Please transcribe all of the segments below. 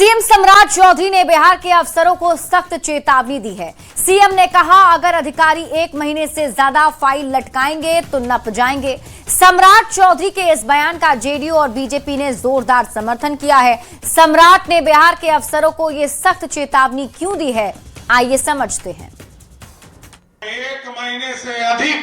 CM सम्राट चौधरी ने बिहार के अफसरों को सख्त चेतावनी दी है। सीएम ने कहा, अगर अधिकारी 1 महीने से ज्यादा फाइल लटकाएंगे तो नप जाएंगे। सम्राट चौधरी के इस बयान का जेडीयू और बीजेपी ने जोरदार समर्थन किया है। सम्राट ने बिहार के अफसरों को ये सख्त चेतावनी क्यों दी है, आइए समझते हैं। 1 महीने से अधिक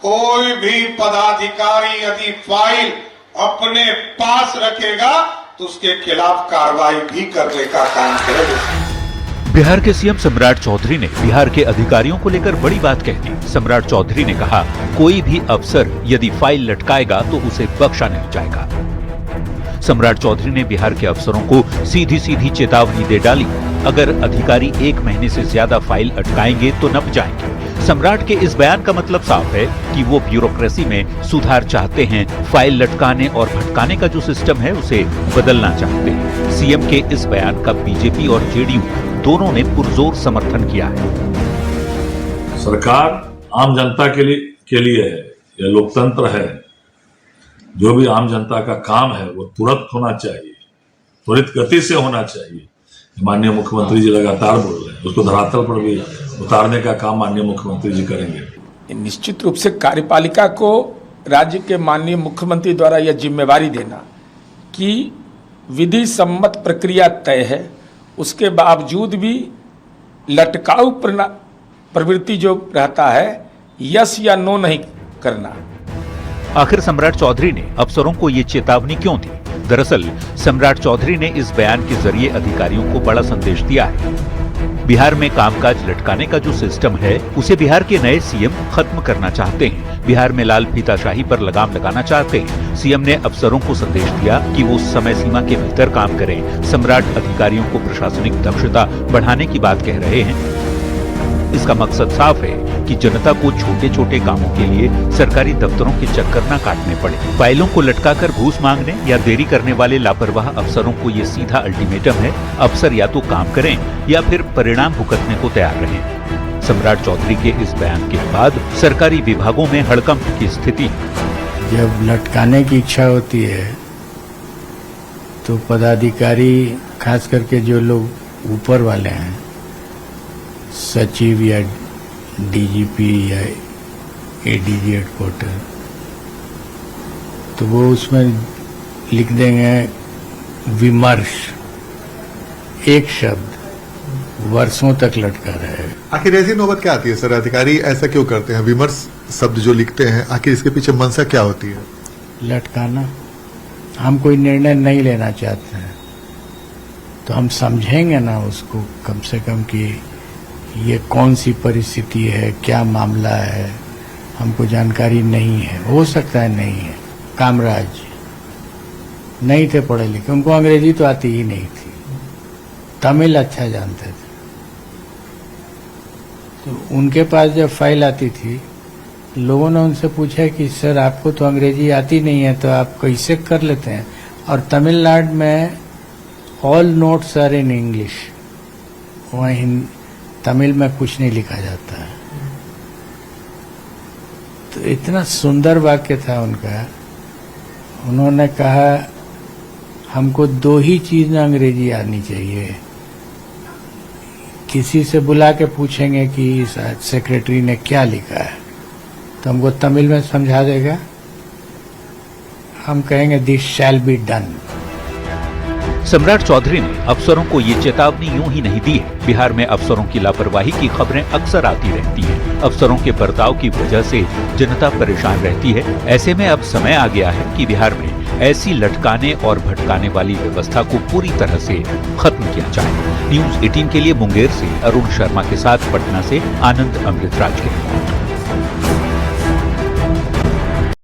कोई भी पदाधिकारी यदि फाइल अपने पास रखेगा तो उसके खिलाफ कार्रवाई भी करने का काम करेगा। बिहार के सीएम सम्राट चौधरी ने बिहार के अधिकारियों को लेकर बड़ी बात कह दी। सम्राट चौधरी ने कहा, कोई भी अफसर यदि फाइल लटकाएगा तो उसे बख्शा नहीं जाएगा। सम्राट चौधरी ने बिहार के अफसरों को सीधी सीधी चेतावनी दे डाली, अगर अधिकारी 1 महीने से ज्यादा फाइल अटकाएंगे तो नप जाएंगे। सम्राट के इस बयान का मतलब साफ है कि वो ब्यूरोक्रेसी में सुधार चाहते हैं, फाइल लटकाने और भटकाने का जो सिस्टम है उसे बदलना चाहते हैं। सीएम के इस बयान का बीजेपी और जेडीयू दोनों ने पुरजोर समर्थन किया है। सरकार आम जनता के लिए है, यह लोकतंत्र है। जो भी आम जनता का काम है वो तुरंत होना चाहिए, त्वरित गति से होना चाहिए। माननीय मुख्यमंत्री जी लगातार बोल रहे हैं, उसको धरातल पर भी उतारने का काम माननीय मुख्यमंत्री जी करेंगे। निश्चित रूप से कार्यपालिका को राज्य के माननीय मुख्यमंत्री द्वारा यह जिम्मेवारी देना कि विधि सम्मत प्रक्रिया तय है, उसके बावजूद भी लटकाऊ प्रवृत्ति जो रहता है, यस या नो नहीं करना। आखिर सम्राट चौधरी ने अफसरों को ये चेतावनी क्यों दी? दरअसल सम्राट चौधरी ने इस बयान के जरिए अधिकारियों को बड़ा संदेश दिया है। बिहार में कामकाज लटकाने का जो सिस्टम है उसे बिहार के नए सीएम खत्म करना चाहते हैं। बिहार में लाल फीताशाही पर लगाम लगाना चाहते हैं। सीएम ने अफसरों को संदेश दिया कि वो समय सीमा के भीतर काम करें। सम्राट अधिकारियों को प्रशासनिक दक्षता बढ़ाने की बात कह रहे हैं। इसका मकसद साफ है कि जनता को छोटे छोटे कामों के लिए सरकारी दफ्तरों के चक्कर न काटने पड़े। फाइलों को लटकाकर घूस मांगने या देरी करने वाले लापरवाह अफसरों को ये सीधा अल्टीमेटम है, अफसर या तो काम करें या फिर परिणाम भुगतने को तैयार रहें। सम्राट चौधरी के इस बयान के बाद सरकारी विभागों में हड़कंप की स्थिति। जब लटकाने की इच्छा होती है तो पदाधिकारी, खास करके जो लोग ऊपर वाले हैं, सचिव या डीजीपी या एडीजी हेडक्वार्टर, तो वो उसमें लिख देंगे विमर्श, एक शब्द वर्षों तक लटका रहे। आखिर ऐसी नौबत क्या आती है सर? अधिकारी ऐसा क्यों करते हैं? विमर्श शब्द जो लिखते हैं, आखिर इसके पीछे मंशा क्या होती है? लटकाना। हम कोई निर्णय नहीं लेना चाहते हैं तो हम समझेंगे ना उसको कम से कम कि ये कौन सी परिस्थिति है, क्या मामला है, हमको जानकारी नहीं है। हो सकता है नहीं है। कामराज नहीं थे पढ़े लिखे, उनको अंग्रेजी तो आती ही नहीं थी, तमिल अच्छा जानते थे। तो उनके पास जब फाइल आती थी, लोगों ने उनसे पूछा कि सर आपको तो अंग्रेजी आती नहीं है, तो आप कैसे कर लेते हैं? और तमिलनाडु में all notes are in English, वहीं तमिल में कुछ नहीं लिखा जाता है। तो इतना सुंदर वाक्य था उनका। उन्होंने कहा, हमको 2 ही चीज में अंग्रेजी आनी चाहिए। किसी से बुला के पूछेंगे कि सेक्रेटरी ने क्या लिखा है, तो हमको तमिल में समझा देगा। हम कहेंगे दिस शैल बी डन। सम्राट चौधरी ने अफसरों को ये चेतावनी यूं ही नहीं दी है। बिहार में अफसरों की लापरवाही की खबरें अक्सर आती रहती हैं। अफसरों के बर्ताव की वजह से जनता परेशान रहती है। ऐसे में अब समय आ गया है कि बिहार में ऐसी लटकाने और भटकाने वाली व्यवस्था को पूरी तरह से खत्म किया जाए। न्यूज़ 18 के लिए मुंगेर से अरुण शर्मा के साथ पटना से आनंद अमृतराज की रिपोर्ट।